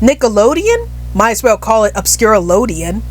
Nickelodeon? Might as well call it Obscurelodian.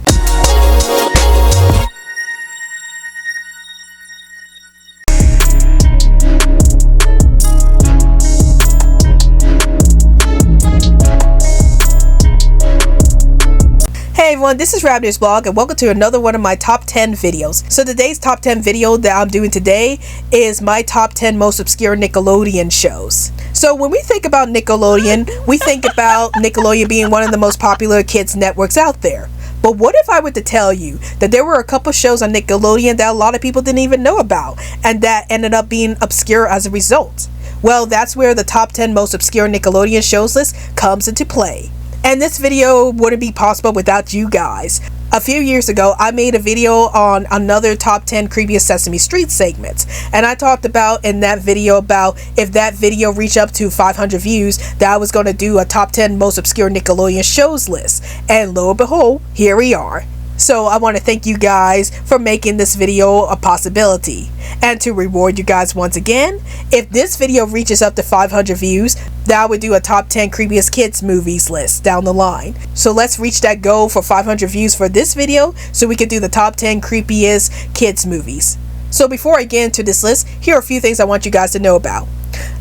Hey everyone, this is Rabbitearsblog and welcome to another one of my top 10 videos. So today's top 10 video that I'm doing today is my top 10 most obscure Nickelodeon shows. So when we think about Nickelodeon, we think about Nickelodeon being one of the most popular kids networks out there. But what if I were to tell you that there were a couple shows on Nickelodeon that a lot of people didn't even know about and that ended up being obscure as a result? Well, that's where the top 10 most obscure Nickelodeon shows list comes into play. And this video wouldn't be possible without you guys. A few years ago, I made a video on another top 10 creepiest Sesame Street segments. And I talked about in that video about if that video reached up to 500 views, that I was going to do a top 10 most obscure Nickelodeon shows list. And lo and behold, here we are. So I want to thank you guys for making this video a possibility. And to reward you guys once again, if this video reaches up to 500 views, then I would do a top 10 creepiest kids movies list down the line. So let's reach that goal for 500 views for this video so we can do the top 10 creepiest kids movies. So before I get into this list, here are a few things I want you guys to know about.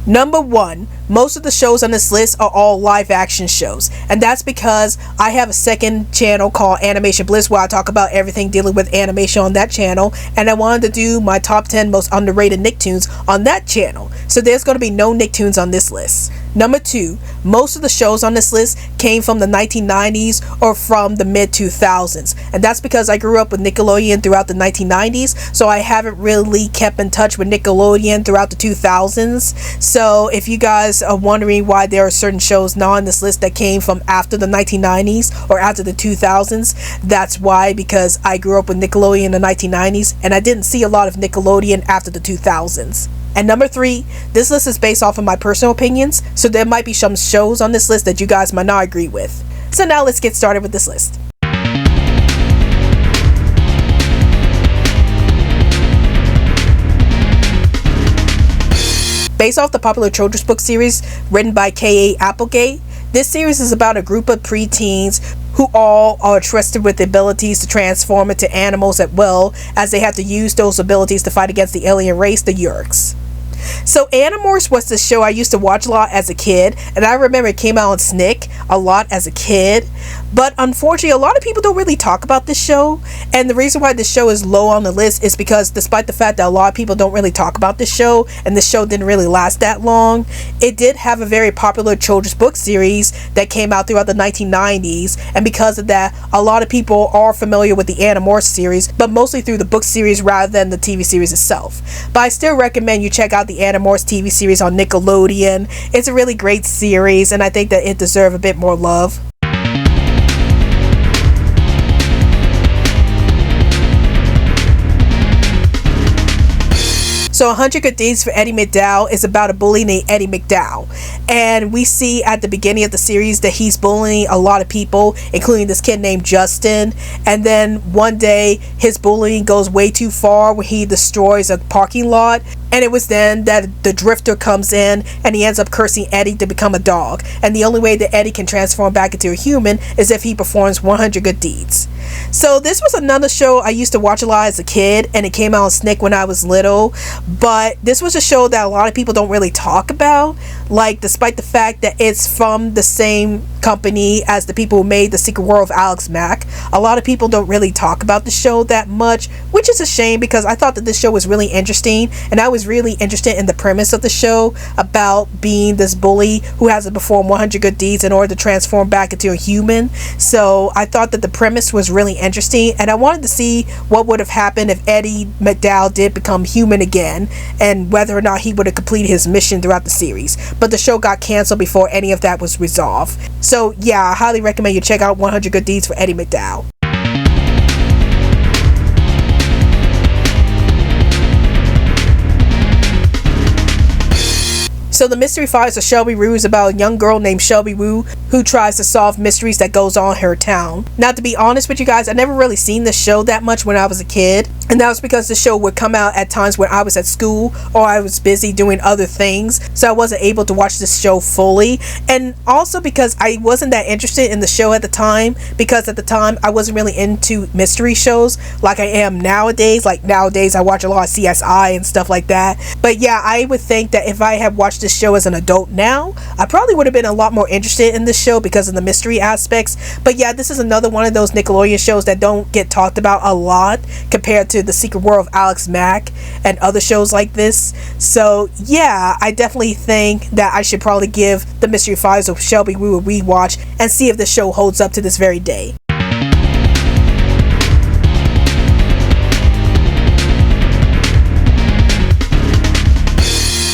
Number 1, most of the shows on this list are all live action shows, and that's because I have a second channel called Animation Bliss where I talk about everything dealing with animation on that channel, and I wanted to do my top 10 most underrated Nicktoons on that channel, so there's going to be no Nicktoons on this list. Number 2, most of the shows on this list came from the 1990s or from the mid-2000s, and that's because I grew up with Nickelodeon throughout the 1990s, so I haven't really kept in touch with Nickelodeon throughout the 2000s. So if you guys are wondering why there are certain shows not on this list that came from after the 1990s or after the 2000s, that's why, because I grew up with Nickelodeon in the 1990s and I didn't see a lot of Nickelodeon after the 2000s. And number 3, this list is based off of my personal opinions, so there might be some shows on this list that you guys might not agree with. So now let's get started with this list. Based off the popular children's book series written by K.A. Applegate, this series is about a group of preteens who all are trusted with the abilities to transform into animals at will, as they have to use those abilities to fight against the alien race, the Yeerks. So Animorphs was the show I used to watch a lot as a kid, and I remember it came out on Snick a lot as a kid, but unfortunately a lot of people don't really talk about this show, and the reason why this show is low on the list is because despite the fact that a lot of people don't really talk about this show, and this show didn't really last that long, it did have a very popular children's book series that came out throughout the 1990s, and because of that, a lot of people are familiar with the Animorphs series, but mostly through the book series rather than the TV series itself. But I still recommend you check out the Animorphs TV series on Nickelodeon. It's a really great series, and I think that it deserves a bit more love. So 100 Good Deeds for Eddie McDowell is about a bully named Eddie McDowell. And we see at the beginning of the series that he's bullying a lot of people, including this kid named Justin. And then one day his bullying goes way too far where he destroys a parking lot. And it was then that the drifter comes in and he ends up cursing Eddie to become a dog. And the only way that Eddie can transform back into a human is if he performs 100 good deeds. So this was another show I used to watch a lot as a kid, and it came out on Snick when I was little. But this was a show that a lot of people don't really talk about. Like, despite the fact that it's from the same company as the people who made The Secret World of Alex Mack, a lot of people don't really talk about the show that much, which is a shame because I thought that this show was really interesting, and I was really interested in the premise of the show about being this bully who has to perform 100 good deeds in order to transform back into a human. So I thought that the premise was really interesting, and I wanted to see what would have happened if Eddie McDowell did become human again, and whether or not he would have completed his mission throughout the series. But the show got canceled before any of that was resolved. So yeah, I highly recommend you check out 100 Good Deeds for Eddie McDowell. So the Mystery Files of Shelby Woo is about a young girl named Shelby Woo who tries to solve mysteries that goes on in her town. Now, to be honest with you guys, I never really seen this show that much when I was a kid. And that was because the show would come out at times when I was at school or I was busy doing other things, so I wasn't able to watch this show fully. And also because I wasn't that interested in the show at the time, because at the time I wasn't really into mystery shows like I am nowadays. Like nowadays I watch a lot of CSI and stuff like that. But yeah, I would think that if I had watched this show as an adult now, I probably would have been a lot more interested in this show because of the mystery aspects. But yeah, this is another one of those Nickelodeon shows that don't get talked about a lot compared to The Secret World of Alex Mack and other shows like this. So yeah, I definitely think that I should probably give The Mystery Files of Shelby we will rewatch and see if the show holds up to this very day.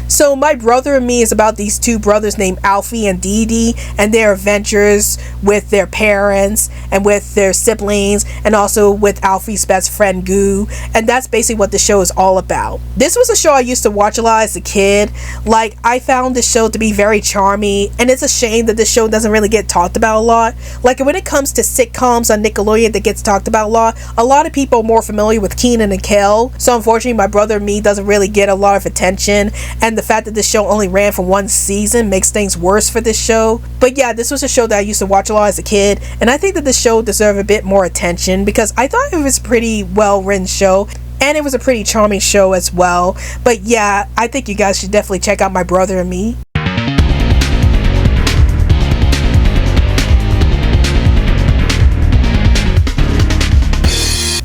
So My Brother and Me is about these two brothers named Alfie and Dee Dee and their adventures with their parents and with their siblings, and also with Alfie's best friend Goo. And that's basically what the show is all about. This was a show I used to watch a lot as a kid. Like, I found this show to be very charming, and it's a shame that this show doesn't really get talked about a lot. Like, when it comes to sitcoms on Nickelodeon that gets talked about a lot of people are more familiar with Kenan and Kel. So unfortunately, My Brother and Me doesn't really get a lot of attention, and the fact that this show only ran for one season makes things worse for this show. But yeah, this was a show that I used to watch a lot as a kid, and I think that this show deserved a bit more attention because I thought it was a pretty well written show, and it was a pretty charming show as well. But yeah, I think you guys should definitely check out My Brother and Me.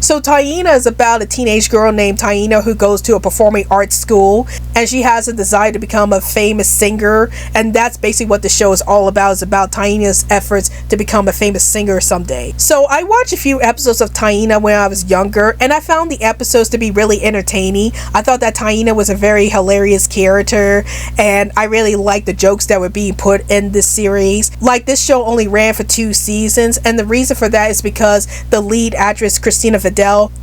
So Taina is about a teenage girl named Taina who goes to a performing arts school, and she has a desire to become a famous singer, and that's basically what the show is all about. It's about Taina's efforts to become a famous singer someday. So I watched a few episodes of Taina when I was younger, and I found the episodes to be really entertaining. I thought that Taina was a very hilarious character, and I really liked the jokes that were being put in this series. Like, this show only ran for 2 seasons, and the reason for that is because the lead actress Christina Vidal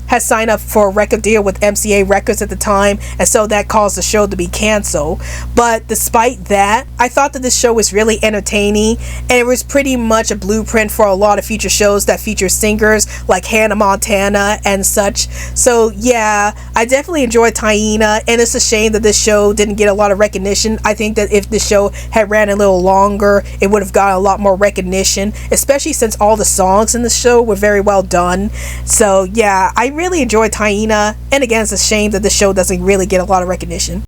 had signed up for a record deal with MCA Records at the time, and so that caused the show to be canceled. But despite that, I thought that this show was really entertaining, and it was pretty much a blueprint for a lot of future shows that feature singers like Hannah Montana and such. So yeah, I definitely enjoyed Taina, and it's a shame that this show didn't get a lot of recognition. I think that if the show had ran a little longer, it would have gotten a lot more recognition, especially since all the songs in the show were very well done. So yeah, I really enjoyed Taina, and again, it's a shame that the show doesn't really get a lot of recognition.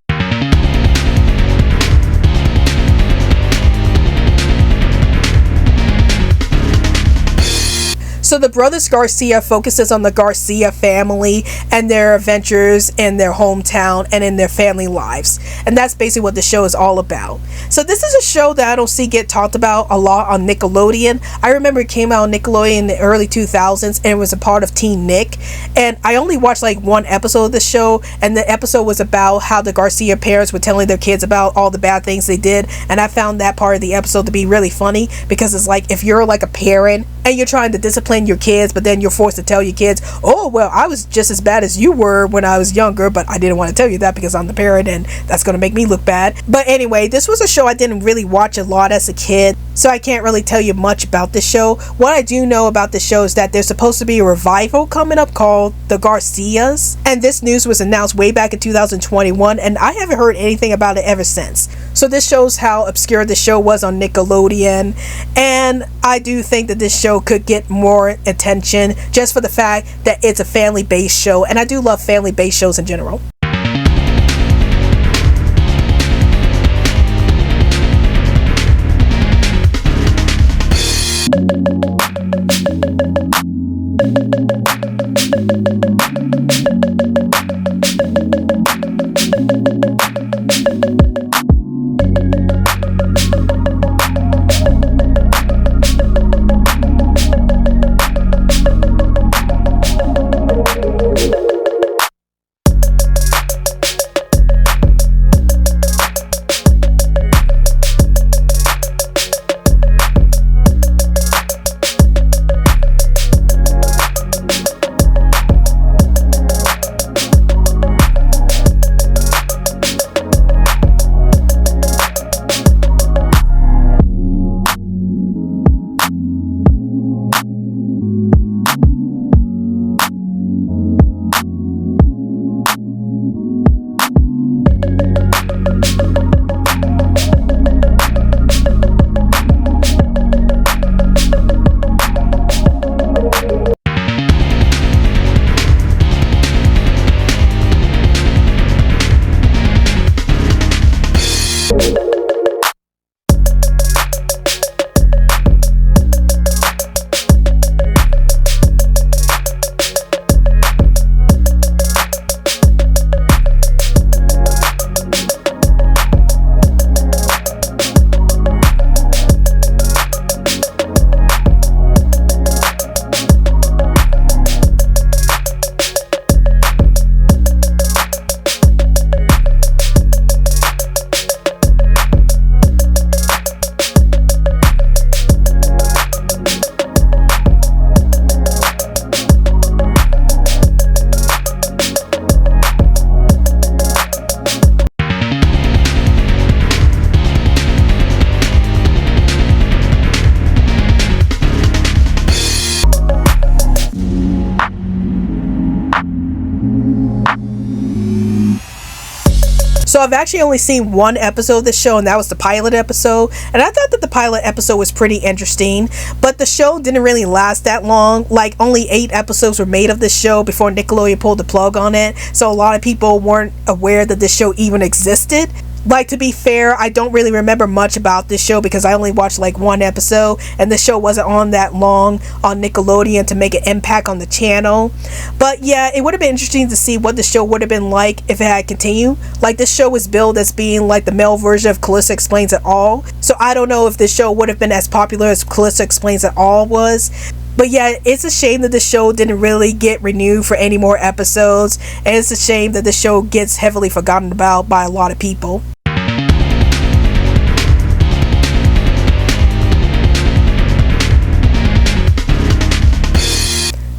So the Brothers Garcia focuses on the Garcia family and their adventures in their hometown and in their family lives. And that's basically what the show is all about. So this is a show that I don't see get talked about a lot on Nickelodeon. I remember it came out on Nickelodeon in the early 2000s, and it was a part of Teen Nick. And I only watched like one episode of the show, and the episode was about how the Garcia parents were telling their kids about all the bad things they did. And I found that part of the episode to be really funny, because it's like, if you're like a parent and you're trying to discipline your kids, but then you're forced to tell your kids, oh well, I was just as bad as you were when I was younger, but I didn't want to tell you that because I'm the parent and that's going to make me look bad. But anyway, this was a show I didn't really watch a lot as a kid, so I can't really tell you much about the show. What I do know about the show is that there's supposed to be a revival coming up called The Garcias, and this news was announced way back in 2021, and I haven't heard anything about it ever since. So this shows how obscure the show was on Nickelodeon, and I do think that this show could get more attention just for the fact that it's a family-based show, and I do love family-based shows in general. So I've actually only seen one episode of this show, and that was the pilot episode. And I thought that the pilot episode was pretty interesting, but the show didn't really last that long. Like, only 8 episodes were made of this show before Nickelodeon pulled the plug on it. So a lot of people weren't aware that this show even existed. Like, to be fair, I don't really remember much about this show because I only watched like one episode, and the show wasn't on that long on Nickelodeon to make an impact on the channel. But yeah, it would have been interesting to see what the show would have been like if it had continued. Like, this show was billed as being like the male version of Calista Explains It All, so I don't know if this show would have been as popular as Calista Explains It All was. But yeah, it's a shame that the show didn't really get renewed for any more episodes, and it's a shame that the show gets heavily forgotten about by a lot of people.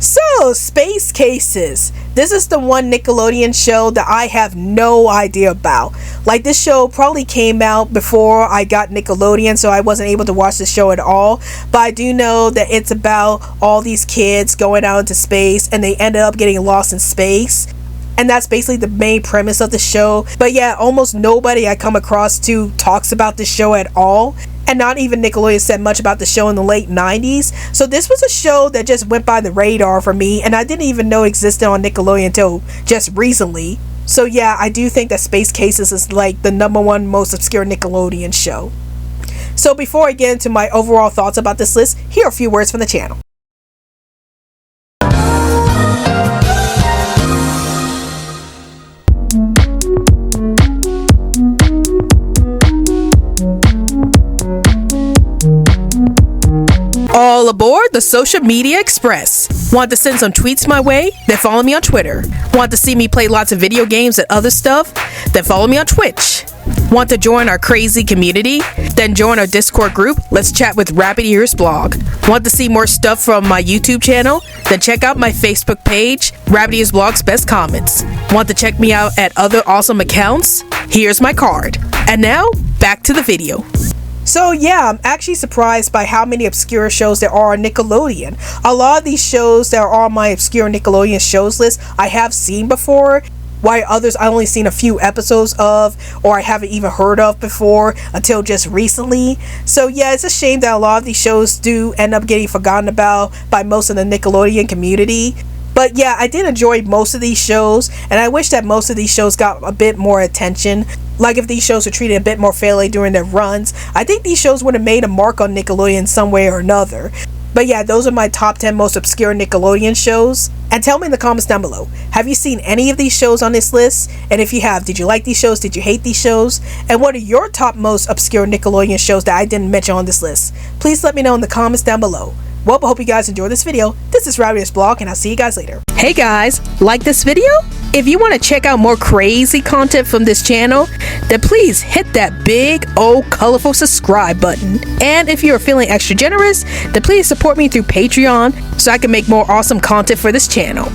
So, Space Cases. This is the one Nickelodeon show that I have no idea about. Like, this show probably came out before I got Nickelodeon, so I wasn't able to watch the show at all. But I do know that it's about all these kids going out into space, and they ended up getting lost in space. And that's basically the main premise of the show. But yeah, almost nobody I come across to talks about this show at all. And not even Nickelodeon said much about the show in the late 90s. So this was a show that just went by the radar for me, and I didn't even know existed on Nickelodeon until just recently. So yeah, I do think that Space Cases is like the #1 most obscure Nickelodeon show. So before I get into my overall thoughts about this list, here are a few words from the channel. All aboard the Social Media Express. Want to send some tweets my way? Then follow me on Twitter. Want to see me play lots of video games and other stuff? Then follow me on Twitch. Want to join our crazy community? Then join our Discord group. Let's chat with Rabbitearsblog. Want to see more stuff from my YouTube channel? Then check out my Facebook page, Rabbitearsblog's Best Comments. Want to check me out at other awesome accounts? Here's my card. And now, back to the video. So yeah, I'm actually surprised by how many obscure shows there are on Nickelodeon. A lot of these shows that are on my obscure Nickelodeon shows list I have seen before, while others I only seen a few episodes of, or I haven't even heard of before until just recently. So yeah, it's a shame that a lot of these shows do end up getting forgotten about by most of the Nickelodeon community. But yeah, I did enjoy most of these shows, and I wish that most of these shows got a bit more attention. Like, if these shows were treated a bit more fairly during their runs, I think these shows would have made a mark on Nickelodeon some way or another. But yeah, those are my top 10 most obscure Nickelodeon shows. And tell me in the comments down below, have you seen any of these shows on this list? And if you have, did you like these shows? Did you hate these shows? And what are your top most obscure Nickelodeon shows that I didn't mention on this list? Please let me know in the comments down below. Well, I hope you guys enjoyed this video. This is Rabbitearsblog, and I'll see you guys later. Hey guys, like this video? If you want to check out more crazy content from this channel, then please hit that big old colorful subscribe button. And if you're feeling extra generous, then please support me through Patreon so I can make more awesome content for this channel.